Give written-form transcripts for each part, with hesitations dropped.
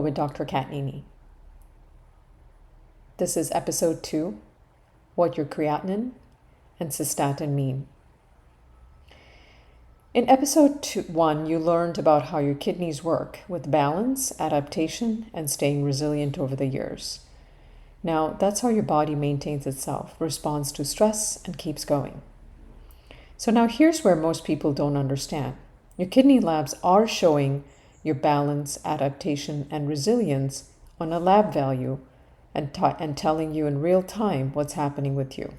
with Dr. Katnini. This is episode 2, what your creatinine and cystatin mean. In episode 1, you learned about how your kidneys work with balance, adaptation, and staying resilient over the years. Now, that's how your body maintains itself, responds to stress, and keeps going. So now here's where most people don't understand. Your kidney labs are showing your balance, adaptation, and resilience on a lab value and telling you in real time what's happening with you.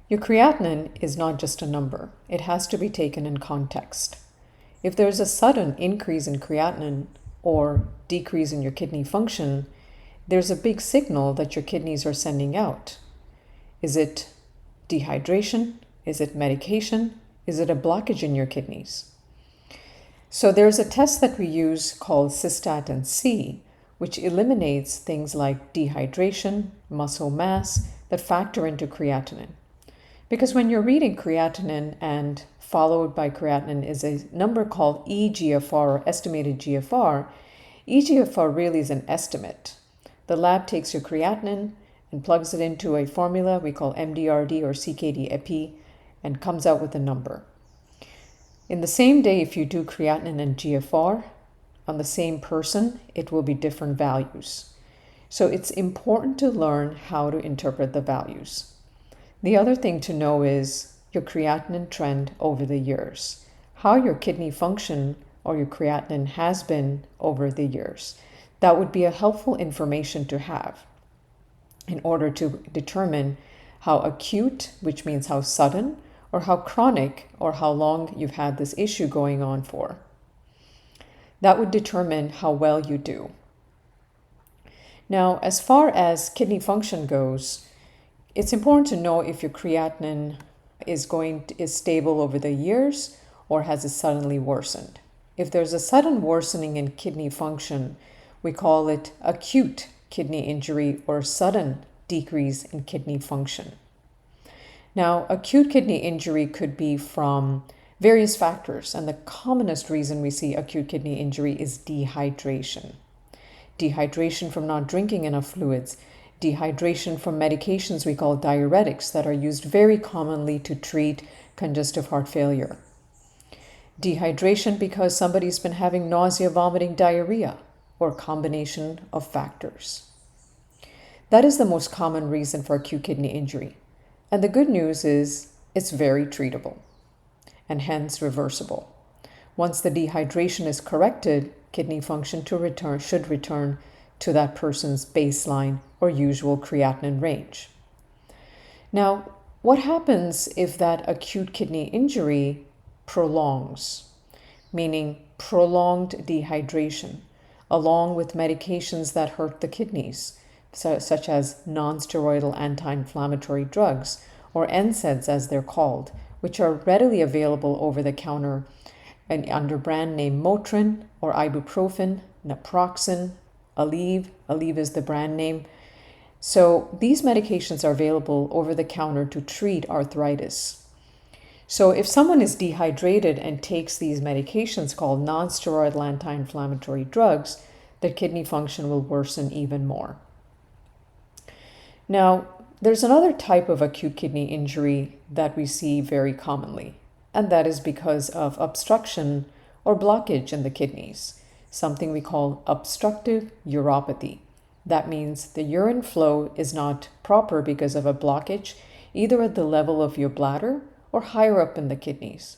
Your creatinine is not just a number. It has to be taken in context. If there's a sudden increase in creatinine or decrease in your kidney function, there's a big signal that your kidneys are sending out. Is it dehydration? Is it medication? Is it a blockage in your kidneys? So there's a test that we use called cystatin C, which eliminates things like dehydration, muscle mass that factor into creatinine. Because when you're reading creatinine and followed by creatinine is a number called eGFR or estimated GFR, eGFR really is an estimate. The lab takes your creatinine and plugs it into a formula we call MDRD or CKD-EPI and comes out with a number. In the same day, if you do creatinine and GFR on the same person, it will be different values. So it's important to learn how to interpret the values. The other thing to know is your creatinine trend over the years, how your kidney function or your creatinine has been over the years. That would be a helpful information to have in order to determine how acute, which means how sudden, or how chronic or how long you've had this issue going on for. That would determine how well you do. Now, as far as kidney function goes, it's important to know if your creatinine is stable over the years or has it suddenly worsened. If there's a sudden worsening in kidney function, we call it acute kidney injury or sudden decrease in kidney function. Now, acute kidney injury could be from various factors, and the commonest reason we see acute kidney injury is dehydration. Dehydration from not drinking enough fluids, dehydration from medications we call diuretics that are used very commonly to treat congestive heart failure. Dehydration because somebody's been having nausea, vomiting, diarrhea, or a combination of factors. That is the most common reason for acute kidney injury. And the good news is it's very treatable and hence reversible. Once the dehydration is corrected, kidney function should return to that person's baseline or usual creatinine range. Now, what happens if that acute kidney injury prolongs, meaning prolonged dehydration, along with medications that hurt the kidneys, such as non-steroidal anti-inflammatory drugs, or NSAIDs as they're called, which are readily available over the counter and under brand name Motrin or ibuprofen, naproxen, Aleve. Aleve is the brand name. So these medications are available over the counter to treat arthritis. So if someone is dehydrated and takes these medications called non-steroidal anti-inflammatory drugs, their kidney function will worsen even more. Now, there's another type of acute kidney injury that we see very commonly, and that is because of obstruction or blockage in the kidneys, something we call obstructive uropathy. That means the urine flow is not proper because of a blockage, either at the level of your bladder or higher up in the kidneys.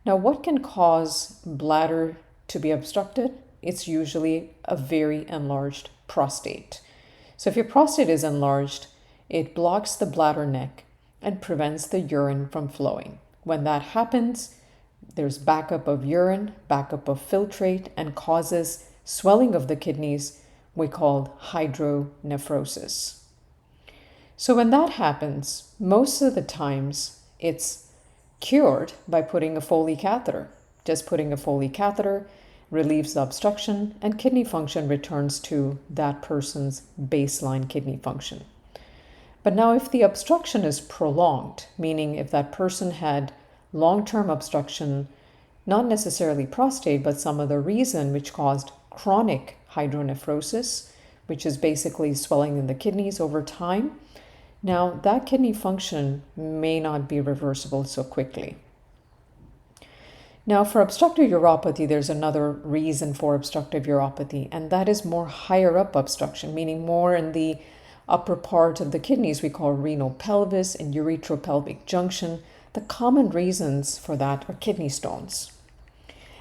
Now, what can cause bladder to be obstructed? It's usually a very enlarged prostate. So if your prostate is enlarged, it blocks the bladder neck and prevents the urine from flowing. When that happens, there's backup of urine, backup of filtrate, and causes swelling of the kidneys we call hydronephrosis. So when that happens, most of the times it's cured by putting a Foley catheter. Just putting a Foley catheter relieves the obstruction, and kidney function returns to that person's baseline kidney function. But now if the obstruction is prolonged, meaning if that person had long-term obstruction not necessarily prostate, but some other reason which caused chronic hydronephrosis, which is basically swelling in the kidneys over time. Now, that kidney function may not be reversible so quickly. Now, for obstructive uropathy, there's another reason for obstructive uropathy, and that is more higher up obstruction, meaning more in the upper part of the kidneys. We call renal pelvis and uretropelvic junction. The common reasons for that are kidney stones.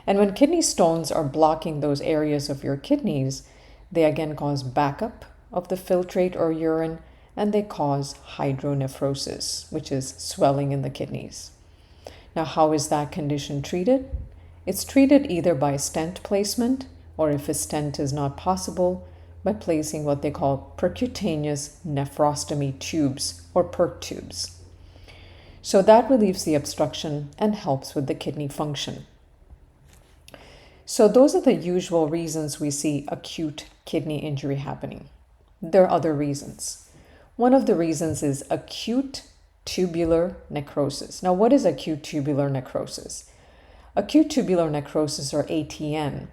And when kidney stones are blocking those areas of your kidneys, they again cause backup of the filtrate or urine, and they cause hydronephrosis, which is swelling in the kidneys. Now, how is that condition treated? It's treated either by stent placement, or if a stent is not possible, by placing what they call percutaneous nephrostomy tubes or PERT tubes. So that relieves the obstruction and helps with the kidney function. So those are the usual reasons we see acute kidney injury happening. There are other reasons. One of the reasons is acute tubular necrosis. Now, what is acute tubular necrosis? Acute tubular necrosis, or ATN,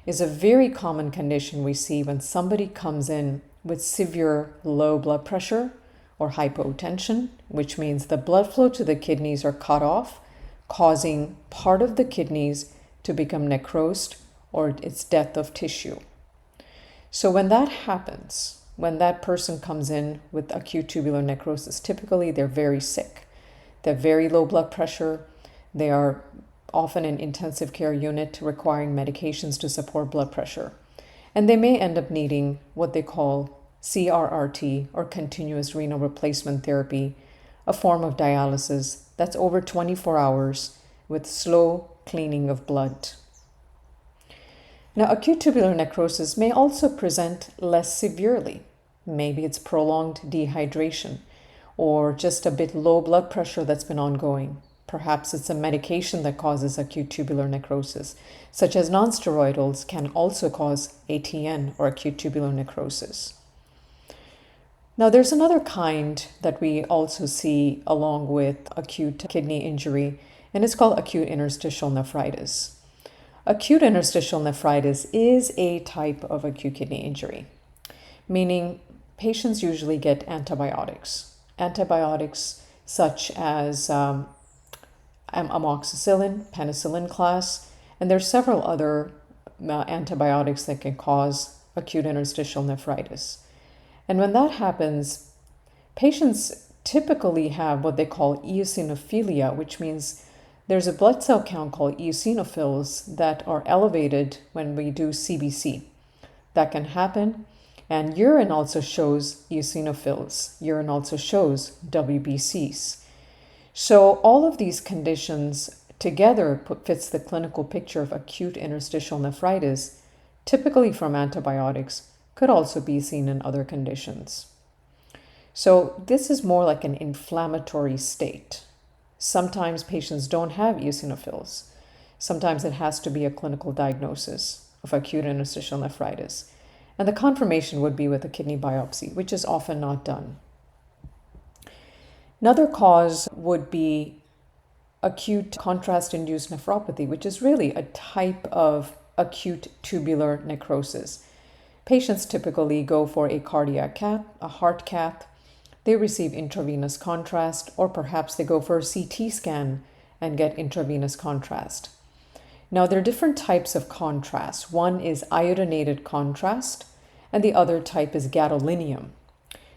is a very common condition we see when somebody comes in with severe low blood pressure or hypotension, which means the blood flow to the kidneys are cut off, causing part of the kidneys to become necrosed, or it's death of tissue. So when that happens, when that person comes in with acute tubular necrosis, typically they're very sick. They have very low blood pressure. They are often in intensive care unit requiring medications to support blood pressure. And they may end up needing what they call CRRT, or continuous renal replacement therapy, a form of dialysis that's over 24 hours with slow cleaning of blood. Now, acute tubular necrosis may also present less severely. Maybe it's prolonged dehydration or just a bit low blood pressure that's been ongoing. Perhaps it's a medication that causes acute tubular necrosis, such as nonsteroidals can also cause ATN, or acute tubular necrosis. Now, there's another kind that we also see along with acute kidney injury, and it's called acute interstitial nephritis. Acute interstitial nephritis is a type of acute kidney injury, meaning patients usually get antibiotics. Antibiotics such as amoxicillin, penicillin class, and there's several other antibiotics that can cause acute interstitial nephritis. And when that happens, patients typically have what they call eosinophilia, which means there's a blood cell count called eosinophils that are elevated when we do CBC. That can happen. And urine also shows eosinophils. Urine also shows WBCs. So all of these conditions together fits the clinical picture of acute interstitial nephritis, typically from antibiotics, could also be seen in other conditions. So this is more like an inflammatory state. Sometimes patients don't have eosinophils. Sometimes it has to be a clinical diagnosis of acute interstitial nephritis. And the confirmation would be with a kidney biopsy, which is often not done. Another cause would be acute contrast-induced nephropathy, which is really a type of acute tubular necrosis. Patients typically go for a cardiac cath, a heart cath. They receive intravenous contrast, or perhaps they go for a CT scan and get intravenous contrast. Now, there are different types of contrast. One is iodinated contrast, and the other type is gadolinium.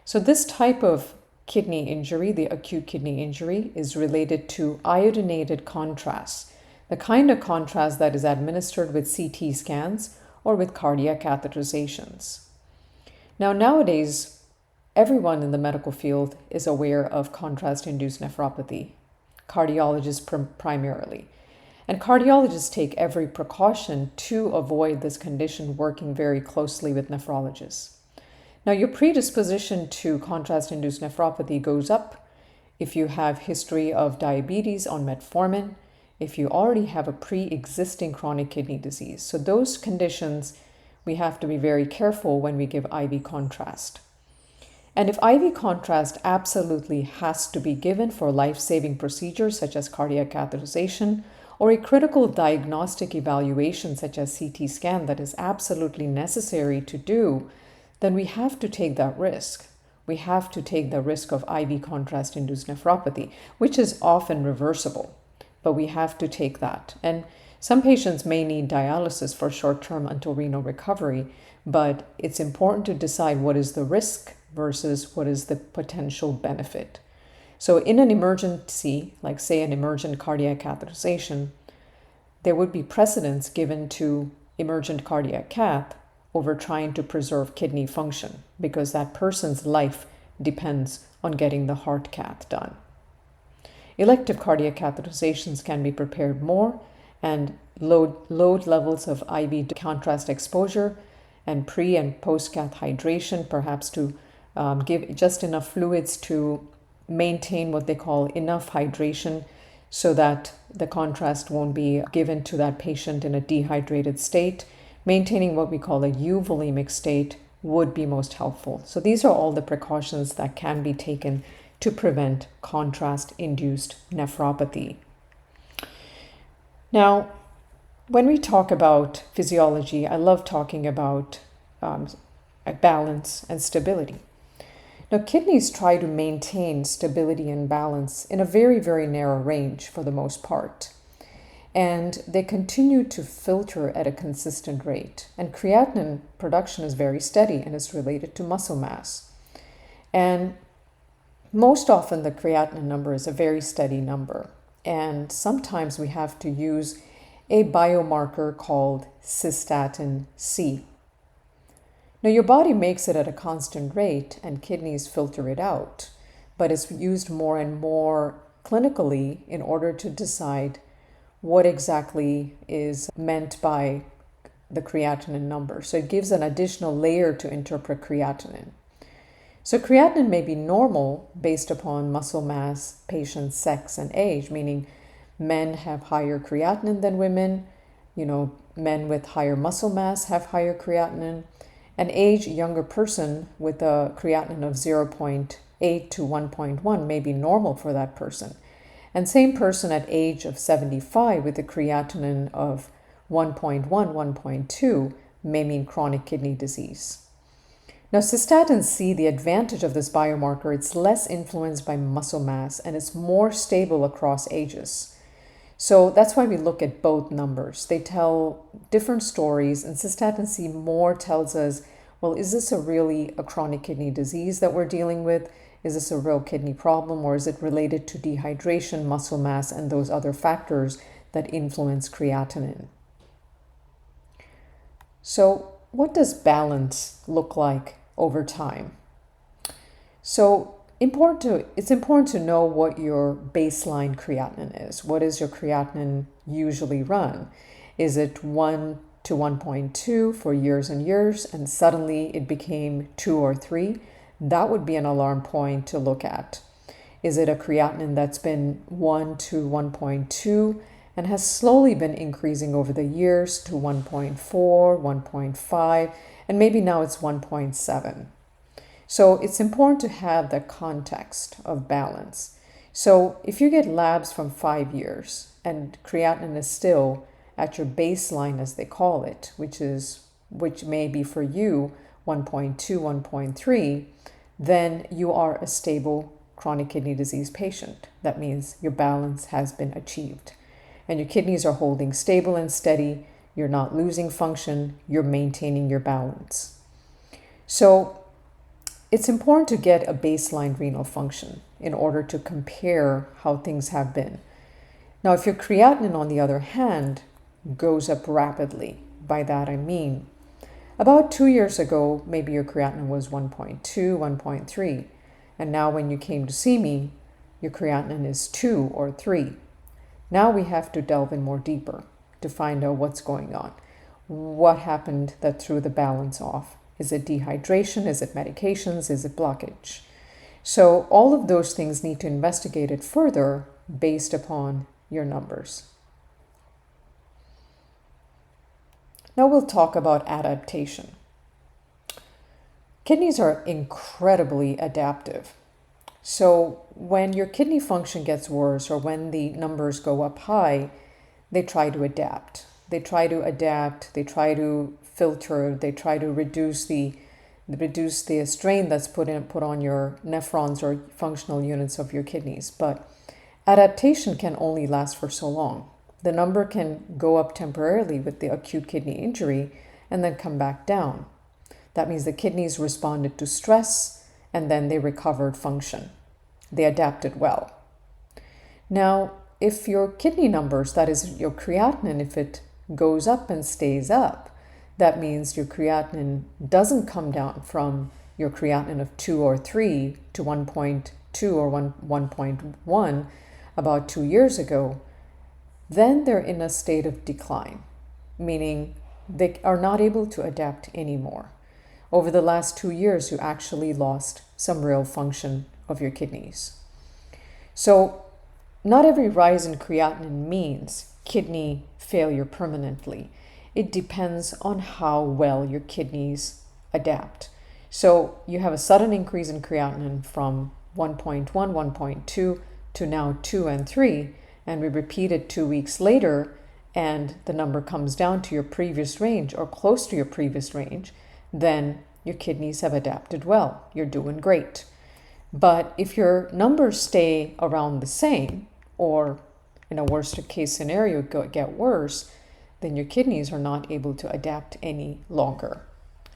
So this type of kidney injury, the acute kidney injury, is related to iodinated contrast, the kind of contrast that is administered with CT scans or with cardiac catheterizations. Now, nowadays, everyone in the medical field is aware of contrast-induced nephropathy, cardiologists primarily. And cardiologists take every precaution to avoid this condition, working very closely with nephrologists. Now, your predisposition to contrast-induced nephropathy goes up if you have history of diabetes on metformin, if you already have a pre-existing chronic kidney disease. So those conditions, we have to be very careful when we give IV contrast. And if IV contrast absolutely has to be given for life-saving procedures such as cardiac catheterization or a critical diagnostic evaluation such as CT scan that is absolutely necessary to do, then we have to take that risk. We have to take the risk of IV contrast-induced nephropathy, which is often reversible, but we have to take that. And some patients may need dialysis for short-term until renal recovery, but it's important to decide what is the risk versus what is the potential benefit. So in an emergency, like say an emergent cardiac catheterization, there would be precedence given to emergent cardiac cath over trying to preserve kidney function because that person's life depends on getting the heart cath done. Elective cardiac catheterizations can be prepared more and load levels of IV contrast exposure and pre and post-cath hydration, perhaps to give just enough fluids to maintain what they call enough hydration so that the contrast won't be given to that patient in a dehydrated state. Maintaining what we call a euvolemic state would be most helpful. So these are all the precautions that can be taken to prevent contrast-induced nephropathy. Now, when we talk about physiology, I love talking about balance and stability. Now, kidneys try to maintain stability and balance in a very, very narrow range for the most part. And they continue to filter at a consistent rate. And creatinine production is very steady and is related to muscle mass. And most often the creatinine number is a very steady number. And sometimes we have to use a biomarker called cystatin C. Now, your body makes it at a constant rate and kidneys filter it out, but it's used more and more clinically in order to decide what exactly is meant by the creatinine number. So it gives an additional layer to interpret creatinine. So creatinine may be normal based upon muscle mass, patient sex, and age, meaning men have higher creatinine than women, men with higher muscle mass have higher creatinine. An age younger person with a creatinine of 0.8 to 1.1 may be normal for that person. And same person at age of 75 with a creatinine of 1.1, 1.2 may mean chronic kidney disease. Now, cystatin C, the advantage of this biomarker, it's less influenced by muscle mass and it's more stable across ages. So that's why we look at both numbers. They tell different stories, and cystatin C more tells us, well, is this really a chronic kidney disease that we're dealing with? Is this a real kidney problem, or is it related to dehydration, muscle mass, and those other factors that influence creatinine? So what does balance look like over time? So it's important to know what your baseline creatinine is. What is your creatinine usually run? Is it 1 to 1.2 for years and years, and suddenly it became 2 or 3? That would be an alarm point to look at. Is it a creatinine that's been 1 to 1.2 and has slowly been increasing over the years to 1.4, 1.5, and maybe now it's 1.7? So it's important to have the context of balance. So if you get labs from 5 years and creatinine is still at your baseline, as they call it, which may be for you 1.2, 1.3, then you are a stable chronic kidney disease patient. That means your balance has been achieved and your kidneys are holding stable and steady. You're not losing function. You're maintaining your balance. So it's important to get a baseline renal function in order to compare how things have been. Now, if your creatinine, on the other hand, goes up rapidly, by that I mean, about 2 years ago, maybe your creatinine was 1.2, 1.3, and now when you came to see me, your creatinine is 2 or 3. Now we have to delve in more deeper to find out what's going on. What happened that threw the balance off? Is it dehydration? Is it medications? Is it blockage? So all of those things need to investigate it further based upon your numbers. Now we'll talk about adaptation. Kidneys are incredibly adaptive. So when your kidney function gets worse or when the numbers go up high, they try to adapt. They try to filter, they try to reduce the strain that's put on your nephrons or functional units of your kidneys. But adaptation can only last for so long. The number can go up temporarily with the acute kidney injury and then come back down. That means the kidneys responded to stress and then they recovered function. They adapted well. Now, if your kidney numbers, that is your creatinine, if it goes up and stays up, that means your creatinine doesn't come down from your creatinine of 2 or 3 to 1.2 or 1.1 about 2 years ago, then they're in a state of decline, meaning they are not able to adapt anymore. Over the last 2 years, you actually lost some real function of your kidneys. So not every rise in creatinine means kidney failure permanently. It depends on how well your kidneys adapt. So you have a sudden increase in creatinine from 1.1, 1.2 to now 2 and 3, and we repeat it 2 weeks later, and the number comes down to your previous range or close to your previous range, then your kidneys have adapted well. You're doing great. But if your numbers stay around the same, or in a worst case scenario get worse, then your kidneys are not able to adapt any longer.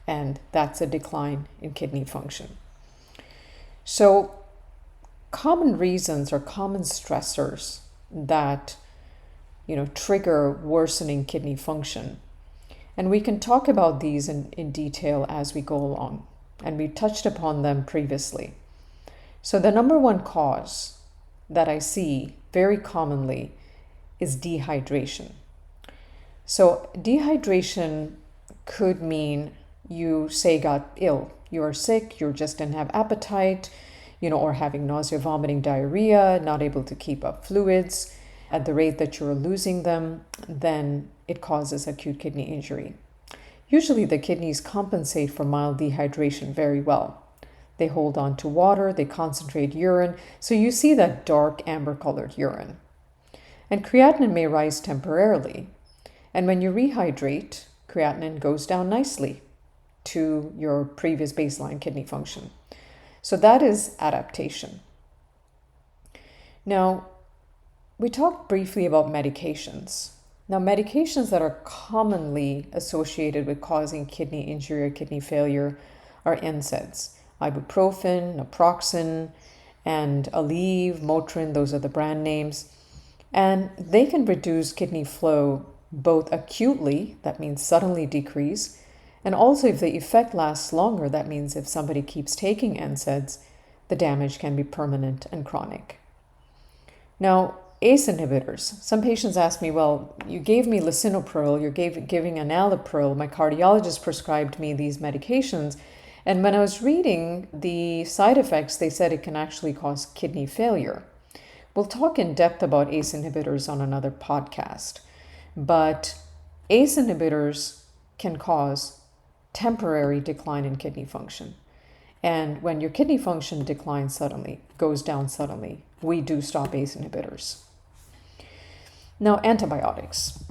And that's a decline in kidney function. So common reasons or common stressors that trigger worsening kidney function. And we can talk about these in detail as we go along. And we touched upon them previously. So the number one cause that I see very commonly is dehydration. So dehydration could mean you say got ill. You are sick, you just didn't have appetite, or having nausea, vomiting, diarrhea, not able to keep up fluids at the rate that you're losing them, then it causes acute kidney injury. Usually the kidneys compensate for mild dehydration very well. They hold on to water, they concentrate urine, so you see that dark amber colored urine. And creatinine may rise temporarily. And when you rehydrate, creatinine goes down nicely to your previous baseline kidney function. So that is adaptation. Now, we talked briefly about medications. Now, medications that are commonly associated with causing kidney injury or kidney failure are NSAIDs, ibuprofen, naproxen, and Aleve, Motrin, those are the brand names. And they can reduce kidney flow both acutely, that means suddenly decrease, and also if the effect lasts longer, that means if somebody keeps taking NSAIDs, the damage can be permanent and chronic. Now, ACE inhibitors. Some patients ask me, well, you gave me lisinopril, you're giving enalapril, my cardiologist prescribed me these medications, and when I was reading the side effects, they said it can actually cause kidney failure. We'll talk in depth about ACE inhibitors on another podcast. But ACE inhibitors can cause temporary decline in kidney function. And when your kidney function declines suddenly, goes down suddenly, we do stop ACE inhibitors. Now, antibiotics.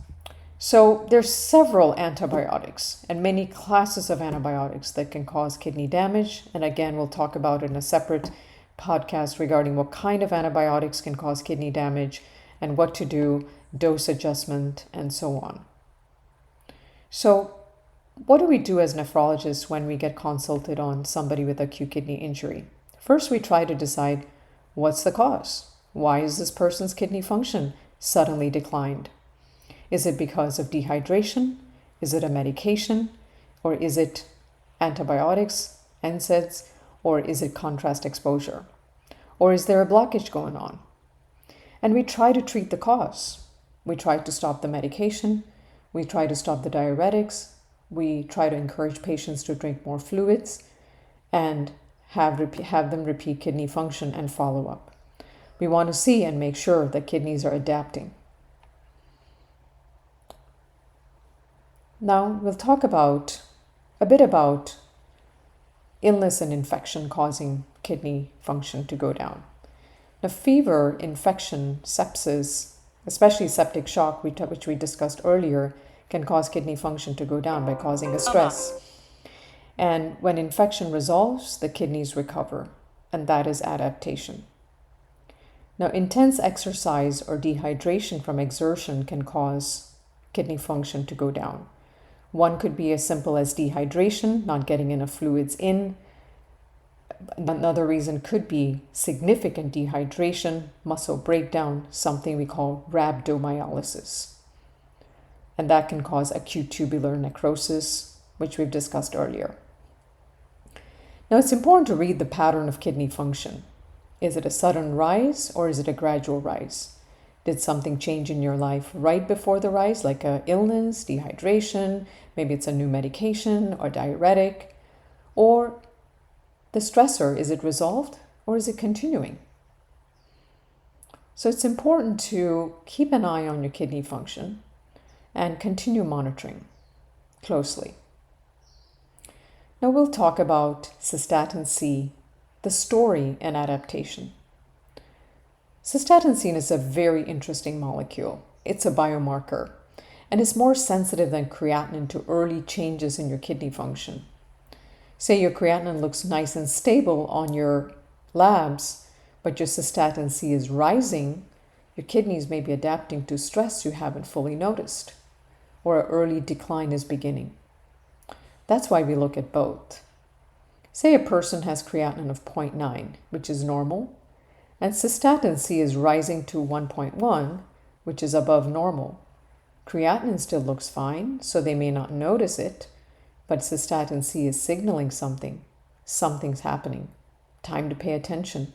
So there's several antibiotics and many classes of antibiotics that can cause kidney damage. And again, we'll talk about it in a separate podcast regarding what kind of antibiotics can cause kidney damage and what to do, dose adjustment, and so on. So what do we do as nephrologists when we get consulted on somebody with acute kidney injury? First, we try to decide what's the cause. Why is this person's kidney function suddenly declined? Is it because of dehydration? Is it a medication? Or is it antibiotics, NSAIDs? Or is it contrast exposure? Or is there a blockage going on? And we try to treat the cause. We try to stop the medication. We try to stop the diuretics. We try to encourage patients to drink more fluids and have them repeat kidney function and follow up. We want to see and make sure that kidneys are adapting. Now we'll talk a bit about illness and infection causing kidney function to go down. Now, fever, infection, sepsis, especially septic shock, which we discussed earlier, can cause kidney function to go down by causing a stress. And when infection resolves, the kidneys recover, and that is adaptation. Now, intense exercise or dehydration from exertion can cause kidney function to go down. One could be as simple as dehydration, not getting enough fluids in. Another reason could be significant dehydration, muscle breakdown, something we call rhabdomyolysis. And that can cause acute tubular necrosis, which we've discussed earlier. Now, it's important to read the pattern of kidney function. Is it a sudden rise or is it a gradual rise? Did something change in your life right before the rise, like an illness, dehydration, maybe it's a new medication or diuretic? Or the stressor, is it resolved or is it continuing? So it's important to keep an eye on your kidney function and continue monitoring closely. Now we'll talk about cystatin C, the story and adaptation. Cystatin C is a very interesting molecule. It's a biomarker and is more sensitive than creatinine to early changes in your kidney function. Say your creatinine looks nice and stable on your labs, but your cystatin C is rising, your kidneys may be adapting to stress you haven't fully noticed, or an early decline is beginning. That's why we look at both. Say a person has creatinine of 0.9, which is normal, and cystatin C is rising to 1.1, which is above normal. Creatinine still looks fine, so they may not notice it, but cystatin C is signaling something. Something's happening. Time to pay attention.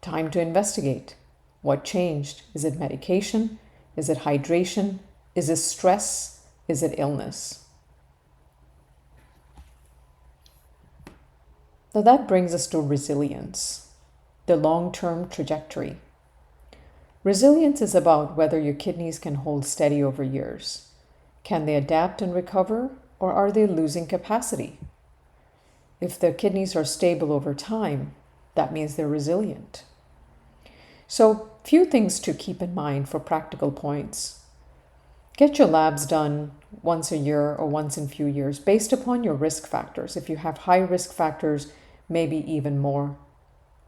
Time to investigate. What changed? Is it medication? Is it hydration? Is it stress? Is it illness? Now that brings us to resilience, the long-term trajectory. Resilience is about whether your kidneys can hold steady over years. Can they adapt and recover, or are they losing capacity? If their kidneys are stable over time, that means they're resilient. So, few things to keep in mind for practical points. Get your labs done once a year or once in a few years based upon your risk factors. If you have high risk factors, maybe even more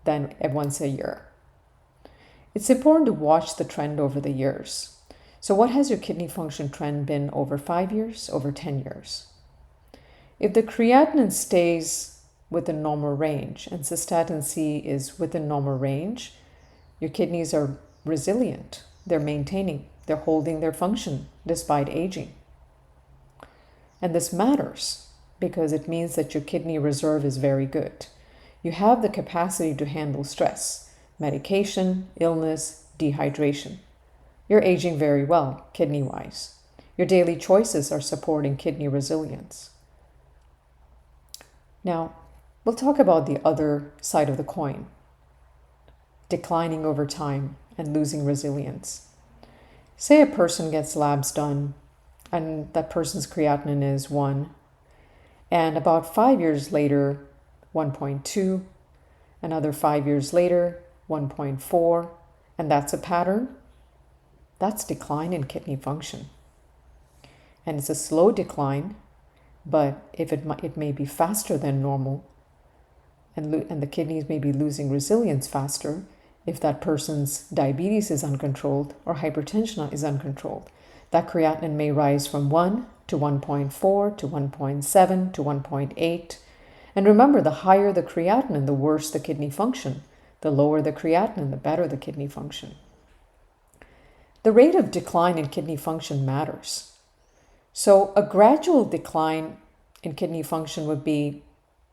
than once a year. It's important to watch the trend over the years. So what has your kidney function trend been over 5 years, over 10 years? If the creatinine stays within normal range and cystatin C is within normal range, your kidneys are resilient. They're maintaining, they're holding their function despite aging. And this matters because it means that your kidney reserve is very good. You have the capacity to handle stress, medication, illness, dehydration. You're aging very well, kidney-wise. Your daily choices are supporting kidney resilience. Now, we'll talk about the other side of the coin, declining over time and losing resilience. Say a person gets labs done and that person's creatinine is 1, and about 5 years later, 1.2, another 5 years later, 1.4, and that's a pattern. That's decline in kidney function. And it's a slow decline, but if it may be faster than normal, and the kidneys may be losing resilience faster if that person's diabetes is uncontrolled or hypertension is uncontrolled. That creatinine may rise from 1 to 1.4 to 1.7 to 1.8. And remember, the higher the creatinine, the worse the kidney function. The lower the creatinine, the better the kidney function. The rate of decline in kidney function matters. So a gradual decline in kidney function would be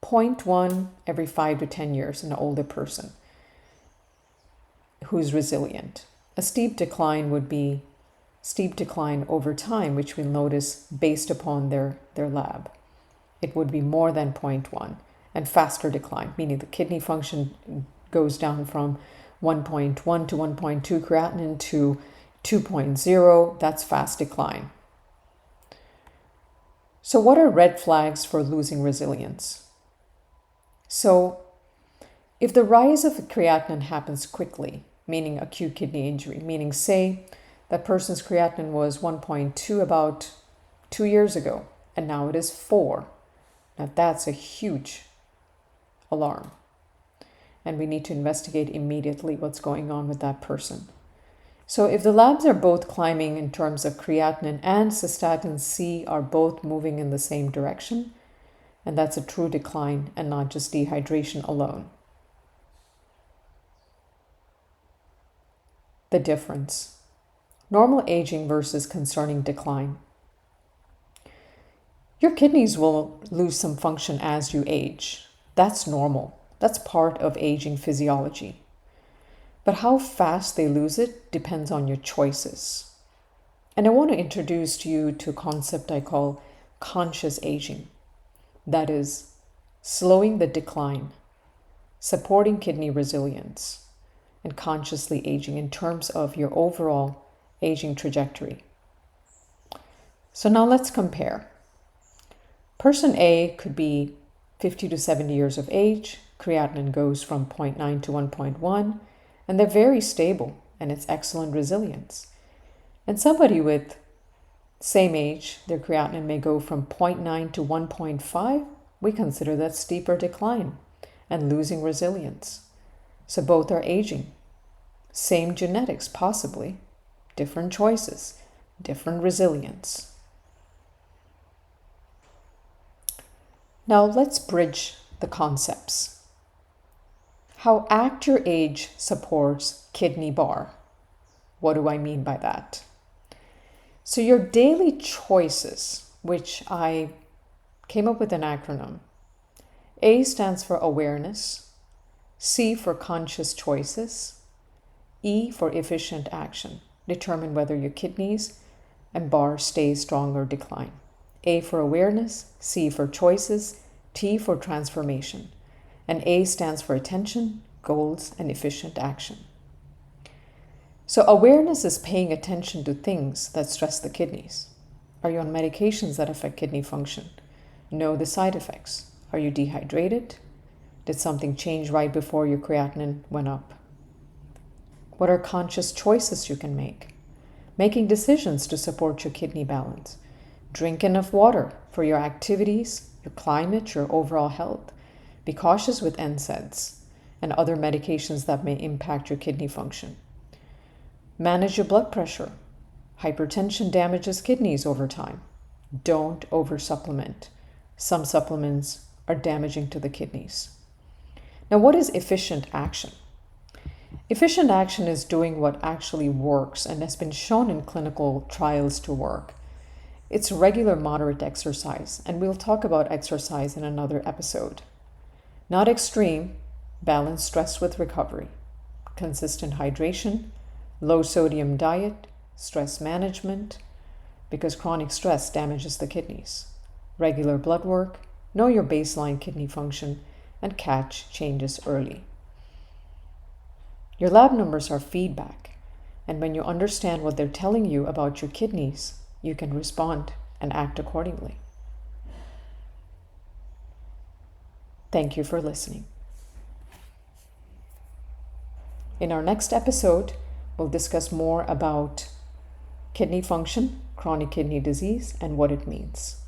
0.1 every 5 to 10 years in an older person who's resilient. A steep decline would be steep decline over time, which we'll notice based upon their lab. It would be more than 0.1, and faster decline, meaning the kidney function goes down from 1.1 to 1.2 creatinine to 2.0. That's fast decline. So what are red flags for losing resilience? So if the rise of creatinine happens quickly, meaning acute kidney injury, meaning say That person's creatinine was 1.2 about 2 years ago, and now it is 4. Now that's a huge alarm. And we need to investigate immediately what's going on with that person. So if the labs are both climbing in terms of creatinine and cystatin C are both moving in the same direction, and that's a true decline and not just dehydration alone. The difference. Normal aging versus concerning decline. Your kidneys will lose some function as you age. That's normal. That's part of aging physiology. But how fast they lose it depends on your choices. And I want to introduce you to a concept I call conscious aging. That is, slowing the decline, supporting kidney resilience, and consciously aging in terms of your overall aging trajectory. So now let's compare. Person A could be 50 to 70 years of age. Creatinine goes from 0.9 to 1.1, and they're very stable, and it's excellent resilience. And somebody with same age, their creatinine may go from 0.9 to 1.5. We consider that steeper decline and losing resilience. So both are aging. Same genetics, possibly. Different choices, different resilience. Now let's bridge the concepts. How act your age supports kidney bar. What do I mean by that? So your daily choices, which I came up with an acronym. A stands for awareness, C for conscious choices, E for efficient action. Determine whether your kidneys and bar stay strong or decline. A for awareness, C for choices, T for transformation. And A stands for attention, goals, and efficient action. So awareness is paying attention to things that stress the kidneys. Are you on medications that affect kidney function? Know the side effects. Are you dehydrated? Did something change right before your creatinine went up? What are conscious choices you can make? Making decisions to support your kidney balance. Drink enough water for your activities, your climate, your overall health. Be cautious with NSAIDs and other medications that may impact your kidney function. Manage your blood pressure. Hypertension damages kidneys over time. Don't oversupplement. Some supplements are damaging to the kidneys. Now, what is efficient action? Efficient action is doing what actually works and has been shown in clinical trials to work. It's regular moderate exercise, and we'll talk about exercise in another episode. Not extreme, balance stress with recovery, consistent hydration, low sodium diet, stress management, because chronic stress damages the kidneys, regular blood work, know your baseline kidney function, and catch changes early. Your lab numbers are feedback, and when you understand what they're telling you about your kidneys, you can respond and act accordingly. Thank you for listening. In our next episode, we'll discuss more about kidney function, chronic kidney disease, and what it means.